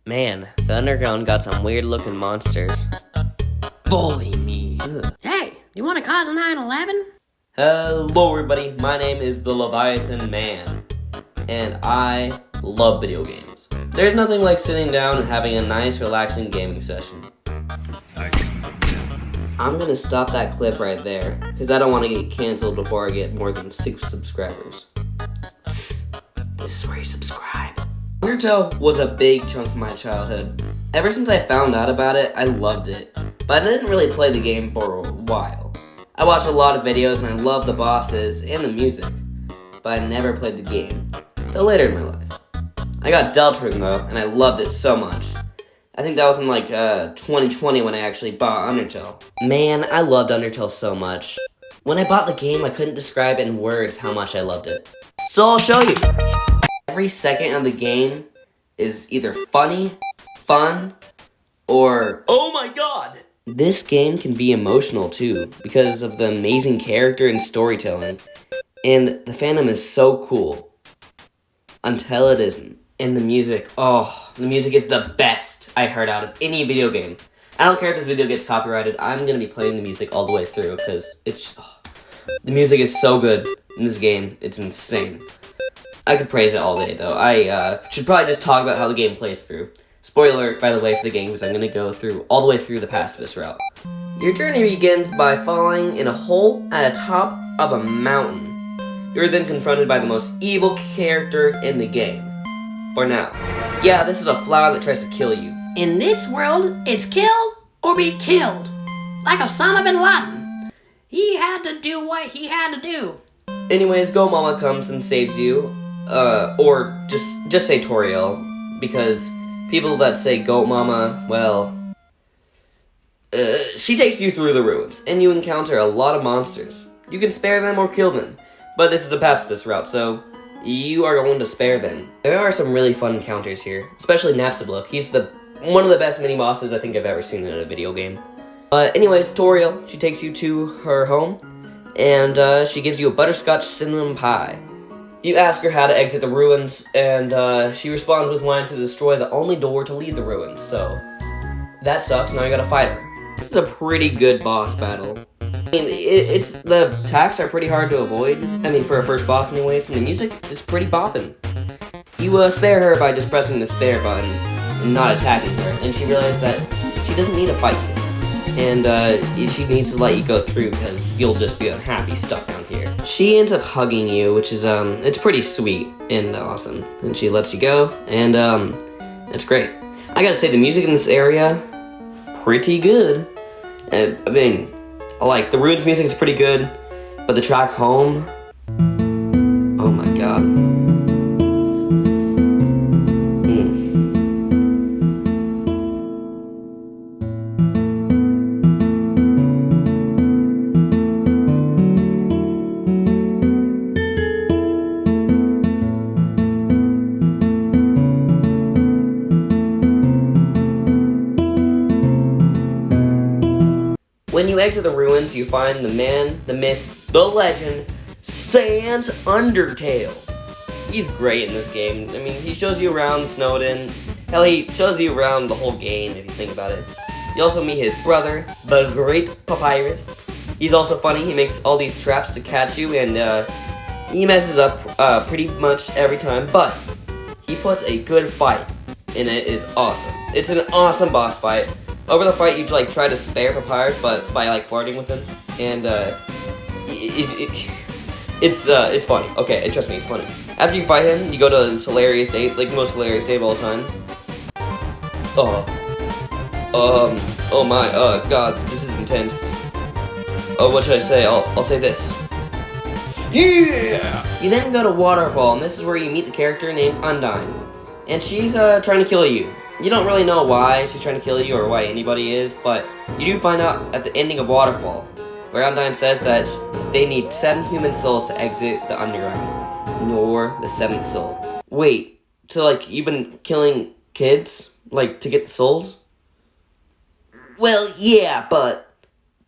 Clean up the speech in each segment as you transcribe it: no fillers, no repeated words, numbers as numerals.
Man, the underground got some weird looking monsters. Bully me. Ugh. Hey, you want to cause a 9/11? Hello everybody, my name is the Leviathan Man, and I love video games. There's nothing like sitting down and having a nice relaxing gaming session. I'm gonna stop that clip right there, because I don't want to get canceled before I get more than 6 subscribers. Psst, this is where you subscribe. Undertale was a big chunk of my childhood. Ever since I found out about it, I loved it, but I didn't really play the game for a while. I watched a lot of videos and I loved the bosses and the music, but I never played the game, till later in my life. I got Deltarune though, and I loved it so much. I think that was in 2020 when I actually bought Undertale. Man, I loved Undertale so much. When I bought the game, I couldn't describe in words how much I loved it. So I'll show you. Every second of the game is either funny, fun, or oh my god! This game can be emotional too, because of the amazing character and storytelling. And the fandom is so cool. Until it isn't. And the music, oh, the music is the best I heard out of any video game. I don't care if this video gets copyrighted, I'm gonna be playing the music all the way through, because the music is so good in this game, it's insane. I could praise it all day though. I should probably just talk about how the game plays through. Spoiler alert, by the way, for the game, because I'm going to go through all the way through the pacifist route. Your journey begins by falling in a hole at the top of a mountain. You're then confronted by the most evil character in the game. For now. Yeah, this is a flower that tries to kill you. In this world, it's kill or be killed. Like Osama bin Laden. He had to do what he had to do. Anyways, Go Mama comes and saves you. Or just say Toriel, because people that say Goat Mama, well, she takes you through the ruins, and you encounter a lot of monsters. You can spare them or kill them, but this is the pacifist route, so you are going to spare them. There are some really fun encounters here, especially Napstablook. He's one of the best mini-bosses I think I've ever seen in a video game. But anyways, Toriel, she takes you to her home, and she gives you a butterscotch cinnamon pie. You ask her how to exit the ruins, and she responds with wanting to destroy the only door to leave the ruins, so that sucks, now you gotta fight her. This is a pretty good boss battle. I mean, the attacks are pretty hard to avoid, I mean, for a first boss anyways, and the music is pretty boppin'. You spare her by just pressing the spare button and not attacking her, and she realizes that she doesn't need to fight you. And she needs to let you go through because you'll just be unhappy stuck down here. She ends up hugging you, which is, it's pretty sweet and awesome. And she lets you go, and it's great. I gotta say, the music in this area, pretty good. I mean, like, the ruins music is pretty good, but the track Home, oh my god. When you exit the ruins, you find the man, the myth, the legend, Sans Undertale. He's great in this game. I mean, he shows you around Snowden. Hell, he shows you around the whole game, if you think about it. You also meet his brother, the Great Papyrus. He's also funny. He makes all these traps to catch you, and he messes up pretty much every time, but he puts a good fight, and it is awesome. It's an awesome boss fight. Over the fight, you try to spare Papyrus, but by flirting with him, and it's funny. Okay, trust me, it's funny. After you fight him, you go to this hilarious date, like the most hilarious date of all time. Oh my, god, this is intense. Oh, what should I say? I'll say this. Yeah! You then go to Waterfall, and this is where you meet the character named Undyne, and she's trying to kill you. You don't really know why she's trying to kill you or why anybody is, but you do find out at the ending of Waterfall, where Undyne says that they need 7 human souls to exit the underground. Nor the 7th soul. Wait, so you've been killing kids, to get the souls? Well, yeah, but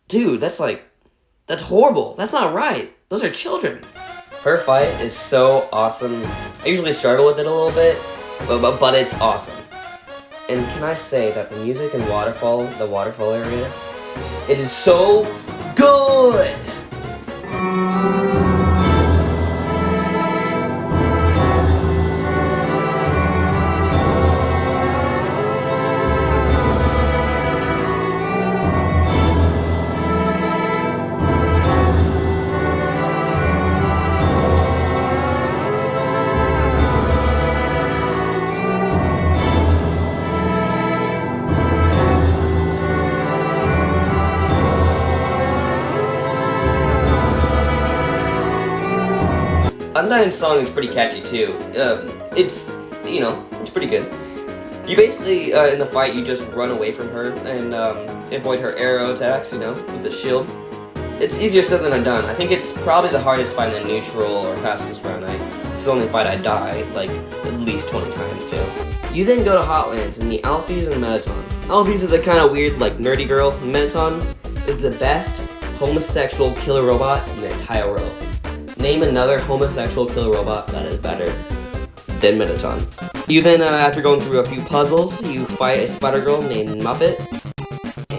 dude, that's horrible. That's not right. Those are children. Her fight is so awesome. I usually struggle with it a little bit, but it's awesome. And can I say that the music in the waterfall area, it is so good! Undyne's song is pretty catchy too. It's pretty good. You basically, in the fight, you just run away from her and avoid her arrow attacks, with the shield. It's easier said than done. I think it's probably the hardest fight in the neutral or fastest round. It's the only fight I die, like, at least 20 times too. You then go to Hotlands in the Alphys and Mettaton. Alphys is the kind of weird, like, nerdy girl. Mettaton is the best homosexual killer robot in the entire world. Name another homosexual killer robot that is better than Mettaton. You then, after going through a few puzzles, you fight a spider girl named Muppet.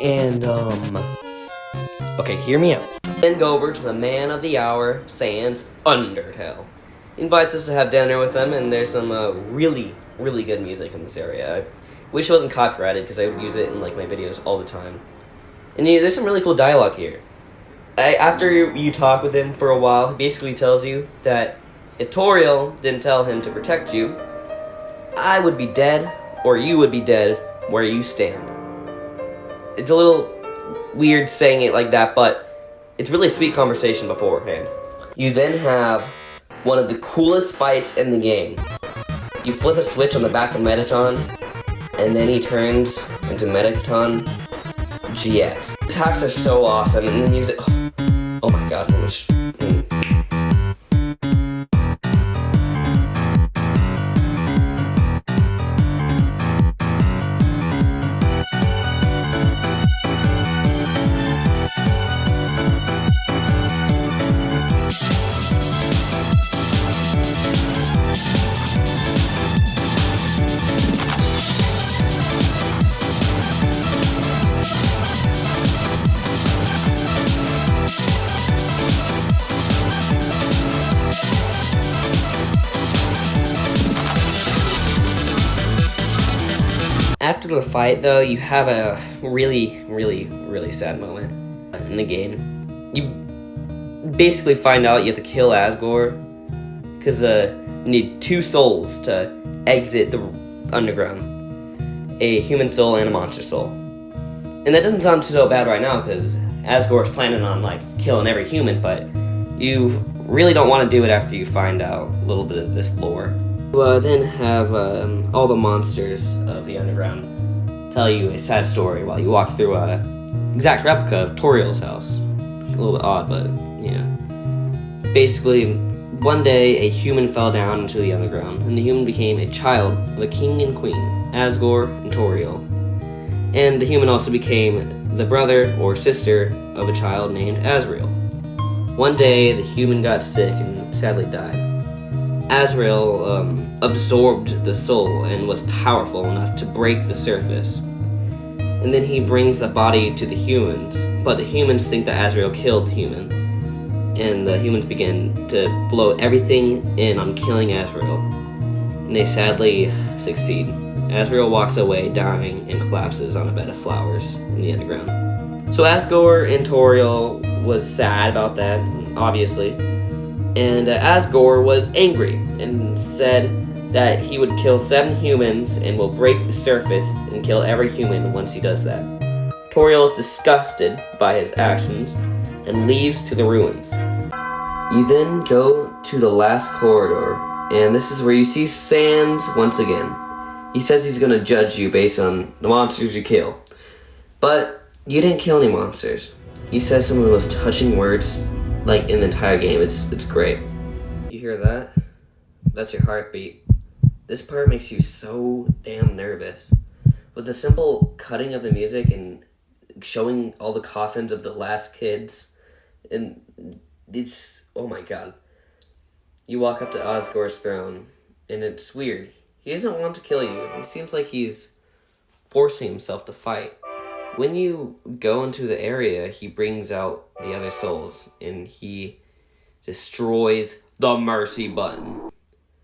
And, okay, hear me out. Then go over to the man of the hour, Sans Undertale. He invites us to have dinner with him, and there's some really, really good music in this area. I wish it wasn't copyrighted, because I would use it in, like, my videos all the time. And there's some really cool dialogue here. After you talk with him for a while, he basically tells you that if Toriel didn't tell him to protect you, I would be dead, or you would be dead where you stand. It's a little weird saying it like that, but it's really sweet conversation beforehand. You then have one of the coolest fights in the game. You flip a switch on the back of Mettaton, and then he turns into Mettaton GX. The attacks are so awesome, and the music... Oh my god, After the fight, though, you have a really, really, really sad moment in the game. You basically find out you have to kill Asgore, because you need 2 souls to exit the underground. A human soul and a monster soul. And that doesn't sound so bad right now, because Asgore's planning on, like, killing every human, but you really don't want to do it after you find out a little bit of this lore. You then have all the monsters of the underground tell you a sad story while you walk through an exact replica of Toriel's house. A little bit odd, but yeah. Basically, one day a human fell down into the underground, and the human became a child of a king and queen, Asgore and Toriel. And the human also became the brother or sister of a child named Azrael. One day, the human got sick and sadly died. Azrael absorbed the soul and was powerful enough to break the surface. And then he brings the body to the humans, but the humans think that Azrael killed the human. And the humans begin to blow everything in on killing Azrael. And they sadly succeed. Azrael walks away dying and collapses on a bed of flowers in the underground. So Asgore and Toriel was sad about that, obviously. And Asgore was angry and said that he would kill 7 humans and will break the surface and kill every human once he does that. Toriel is disgusted by his actions and leaves to the ruins. You then go to the last corridor, and this is where you see Sans once again. He says he's going to judge you based on the monsters you kill. But you didn't kill any monsters. He says some of the most touching words like in the entire game. It's great. You hear that? That's your heartbeat. This part makes you so damn nervous. With the simple cutting of the music and showing all the coffins of the last kids, and it's, oh my god. You walk up to Asgore's throne, and it's weird. He doesn't want to kill you. He seems like he's forcing himself to fight. When you go into the area, he brings out the other souls, and he destroys the mercy button.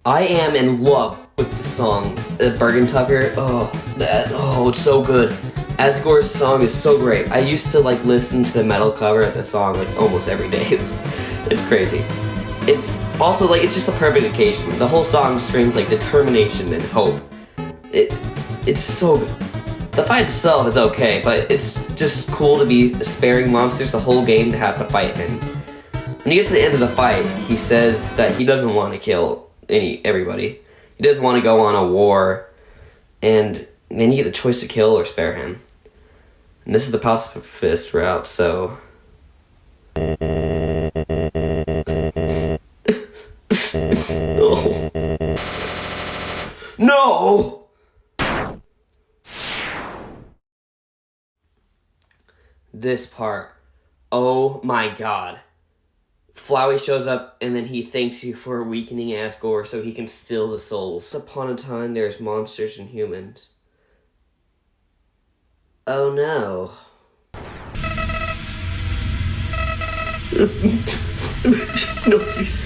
I am in love with the song, Bergen Tucker. It's so good. Asgore's song is so great. I used to like listen to the metal cover of the song like almost every day. It's crazy. It's also like, it's just the perfect occasion. The whole song screams like determination and hope. It's so good. The fight itself is okay, but it's just cool to be sparing monsters the whole game to have to fight him. When you get to the end of the fight, he says that he doesn't want to kill everybody. He doesn't want to go on a war, and then you get the choice to kill or spare him. And this is the pacifist route, so... No! This part, oh my god. Flowey shows up and then he thanks you for weakening Asgore so he can steal the souls. Once upon a time there's monsters and humans. Oh no. No, please. No, please.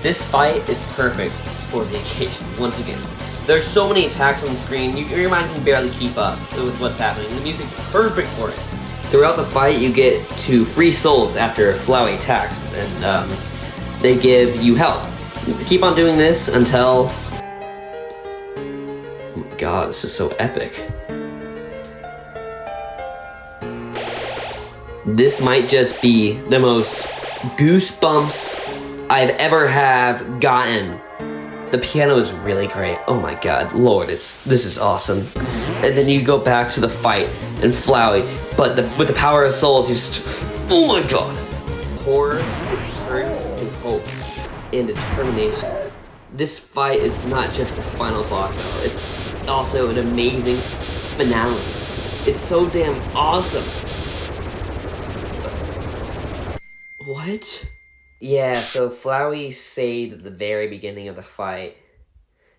This fight is perfect for the occasion, once again. There's so many attacks on the screen, your mind can barely keep up with what's happening. The music's perfect for it. Throughout the fight, you get to free souls after Flowey attacks, and they give you health. Keep on doing this until... Oh my god, this is so epic. This might just be the most goosebumps I've ever have gotten. The piano is really great. Oh my god, Lord, this is awesome. And then you go back to the fight and Flowey, but with the power of souls, you just, oh my god. Horror turns to hope and determination. This fight is not just a final boss battle, it's also an amazing finale. It's so damn awesome. What? Yeah, so Flowey saved at the very beginning of the fight.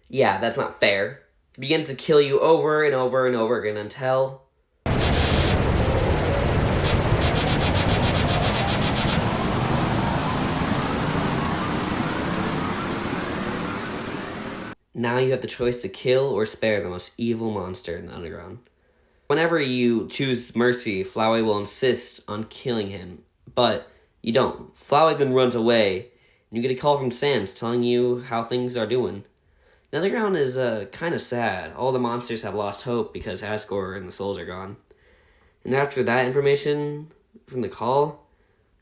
Yeah, that's not fair. He begins to kill you over and over and over again until... Now you have the choice to kill or spare the most evil monster in the underground. Whenever you choose Mercy, Flowey will insist on killing him, but you don't. Flowey then runs away, and you get a call from Sans telling you how things are doing. The underground is kind of sad. All the monsters have lost hope because Asgore and the souls are gone. And after that information from the call,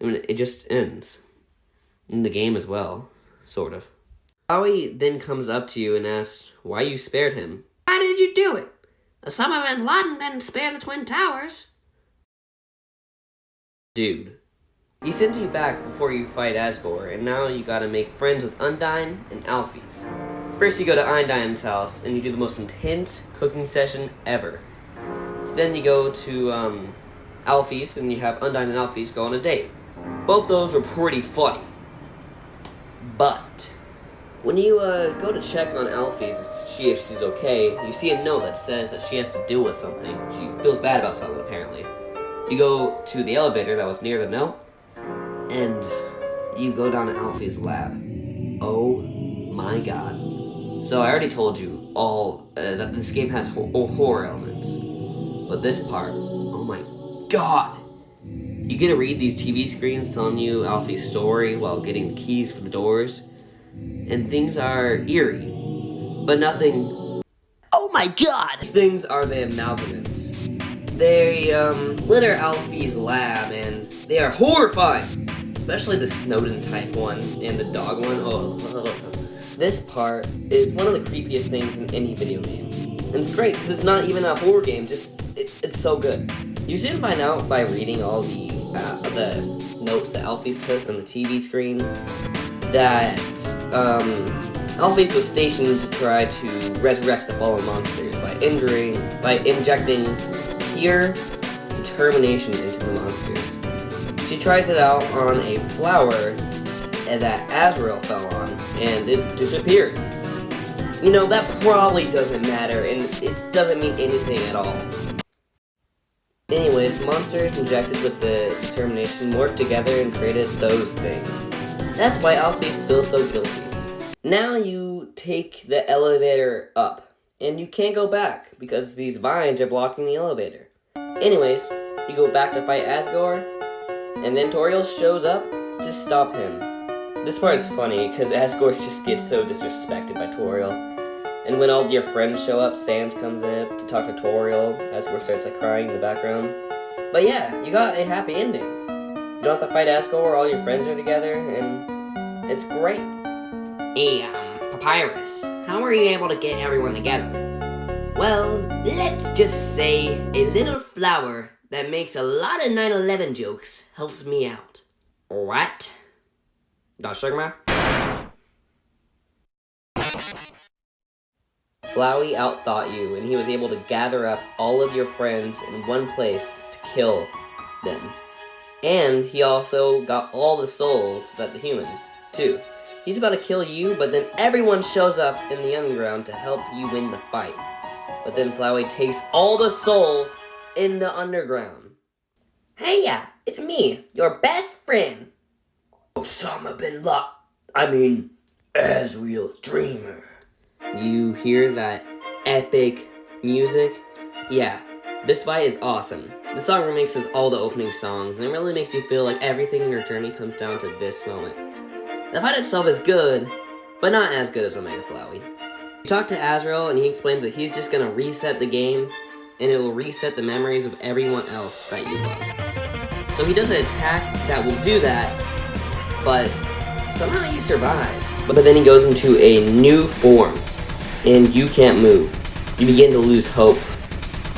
I mean, it just ends. In the game as well, sort of. Flowey then comes up to you and asks why you spared him. Why did you do it? Osama bin Laden didn't spare the Twin Towers. Dude. He sends you back before you fight Asgore, and now you gotta make friends with Undyne and Alphys. First you go to Undyne's house, and you do the most intense cooking session ever. Then you go to Alphys, and you have Undyne and Alphys go on a date. Both those were pretty funny. But when you go to check on Alphys to see if she's okay, you see a note that says that she has to deal with something. She feels bad about something, apparently. You go to the elevator that was near the note, and you go down to Alphys' lab. Oh my god. So I already told you all that this game has horror elements. But this part, oh my god. You get to read these TV screens telling you Alphys' story while getting the keys for the doors. And things are eerie, but nothing... Oh my god! Things are the amalgamates. They litter Alphys' lab, and they are horrifying! Especially the Snowden type one and the dog one. Oh. This part is one of the creepiest things in any video game. And it's great, because it's not even a horror game, it's so good. You soon find out by reading all the notes that Alphys took on the TV screen that Alphys was stationed to try to resurrect the fallen monsters by injecting pure determination into the monsters. She tries it out on a flower that Azrael fell on, and it disappeared. You know, that probably doesn't matter, and it doesn't mean anything at all. Anyways, monsters injected with the determination morphed together and created those things. That's why Alphys feels so guilty. Now you take the elevator up, and you can't go back because these vines are blocking the elevator. Anyways, you go back to fight Asgore, and then Toriel shows up to stop him. This part is funny because Asgore just gets so disrespected by Toriel. And when all your friends show up, Sans comes in to talk to Toriel. Asgore starts like crying in the background. But yeah, you got a happy ending. You don't have to fight Asgore, all your friends are together, and it's great. Hey, Papyrus, how were you able to get everyone together? Well, let's just say a little flower that makes a lot of 9/11 jokes helped me out. What? Sigma? Flowey outthought you, and he was able to gather up all of your friends in one place to kill them. And he also got all the souls that the humans, too. He's about to kill you, but then everyone shows up in the underground to help you win the fight. But then Flowey takes all the souls in the underground. Hey, it's me, your best friend. Osama bin Laden. Azrael Dreamer. You hear that epic music? Yeah, this fight is awesome. The song remixes all the opening songs, and it really makes you feel like everything in your journey comes down to this moment. The fight itself is good, but not as good as Omega Flowey. You talk to Azrael, and he explains that he's just gonna reset the game, and it will reset the memories of everyone else that you love. So he does an attack that will do that, but somehow you survive. But then he goes into a new form, and you can't move. You begin to lose hope,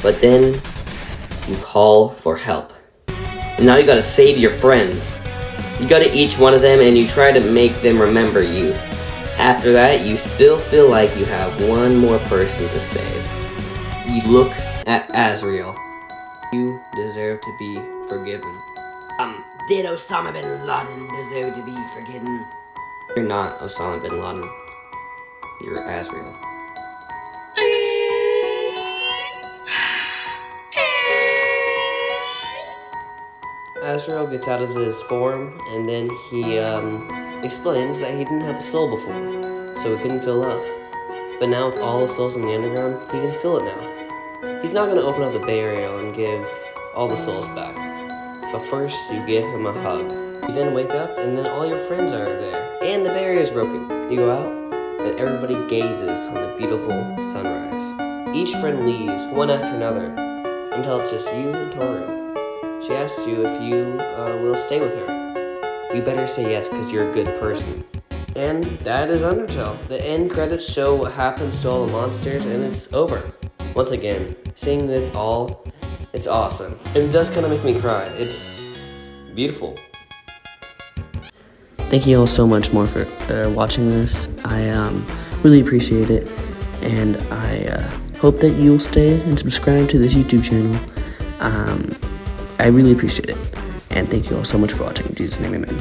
but then you call for help. And now you gotta save your friends. You go to each one of them and you try to make them remember you. After that, you still feel like you have one more person to save. You look at Azrael. You deserve to be forgiven. Did Osama bin Laden deserve to be forgiven? You're not Osama bin Laden. You're Azrael. Azrael gets out of his form, and then he explains that he didn't have a soul before, so he couldn't feel love. But now with all the souls in the underground, he can feel it now. He's not going to open up the barrier and give all the souls back. But first, you give him a hug. You then wake up, and then all your friends are there, and the barrier is broken. You go out, and everybody gazes on the beautiful sunrise. Each friend leaves, one after another, until it's just you and Toriel. She asks you if you will stay with her. You better say yes, because you're a good person. And that is Undertale. The end credits show what happens to all the monsters, and it's over. Once again, seeing this all, it's awesome. It does kind of make me cry. It's beautiful. Thank you all so much more for watching this. I really appreciate it, and I hope that you'll stay and subscribe to this YouTube channel. I really appreciate it, and thank you all so much for watching. In Jesus' name, amen.